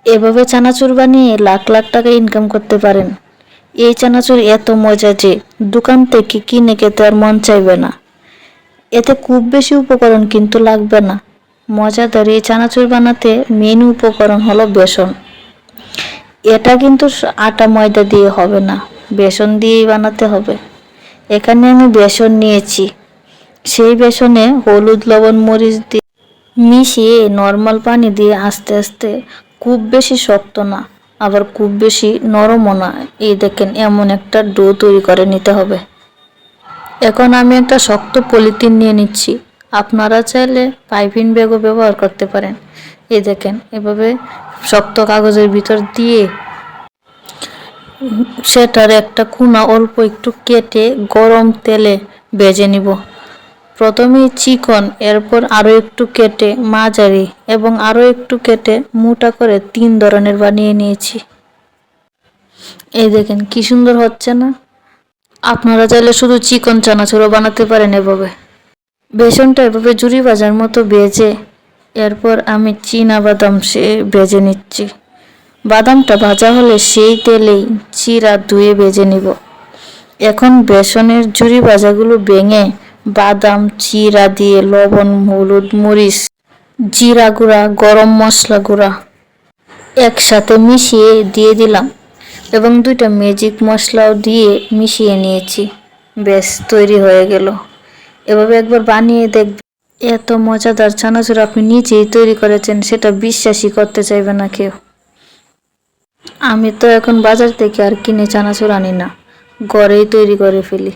এভাবে চানাচুর বানিয়ে লাখ লাখ টাকা ইনকাম করতে পারেন। এই চানাচুর এত মজা যে দোকান থেকে কিনে খেতে আর মন চাইবে না। এতে খুব বেশি উপকরণ কিন্তু লাগবে না। মজাদার এই চানাচুর বানাতে মেন উপকরণ হলো বেসন। এটা কিন্তু আটা ময়দা দিয়ে হবে না, বেসন দিয়েই বানাতে হবে। এখানে আমি বেসন নিয়েছি। সেই বেসনে হলুদ লবণ মরিচ দিয়ে মিশিয়ে নর্মাল পানি দিয়ে আস্তে আস্তে, খুব বেশি শক্ত না আবার খুব বেশি নরমও না, এই দেখেন এমন একটা ডো তৈরি করে নিতে হবে। এখন আমি একটা শক্ত পলিথিন নিয়ে নিচ্ছি। আপনারা চাইলে পাইপিং ব্যাগও ব্যবহার করতে পারেন। এই দেখেন এভাবে শক্ত কাগজের ভিতর দিয়ে সেটার একটা কোনা অল্প একটু কেটে গরম তেলে ভেজে নিব। প্রথমে চিকন, এরপর আরও একটু কেটে মাঝারি এবং আরও একটু কেটে মোটা করে 3 ধরনের বানিয়ে নিয়েছি। এই দেখেন কি সুন্দর হচ্ছে না? আপনারা চাইলে শুধু চিকন চানাচুরও বানাতে পারেন এভাবে। বেসনটা এভাবে ঝুরি ভাজার মতো ভেজে এরপর আমি চীনা বাদাম ভেজে নিচ্ছি। বাদামটা ভাজা হলে সেই তেলেই চিরা ধুয়ে ভেজে নিব। এখন বেসনের ঝুরি ভাজাগুলো ভেঙে বাদাম চিরা দিয়ে লবণ হলুদ মরিচ জিরা গুঁড়া গরম মশলা গুঁড়া একসাথে মিশিয়ে দিয়ে দিলাম এবং 2টা ম্যাজিক মশলাও দিয়ে মিশিয়ে নিয়েছি। বেশ তৈরি হয়ে গেল। এভাবে একবার বানিয়ে দেখবেন, এত মজাদার চানাচুর আপনি নিজেই তৈরি করেছেন সেটা বিশ্বাসই করতে চাইবে না কেউ। আমি তো এখন বাজার থেকে আর কিনে চানাচুর আনি না, ঘরেই তৈরি করে ফেলি।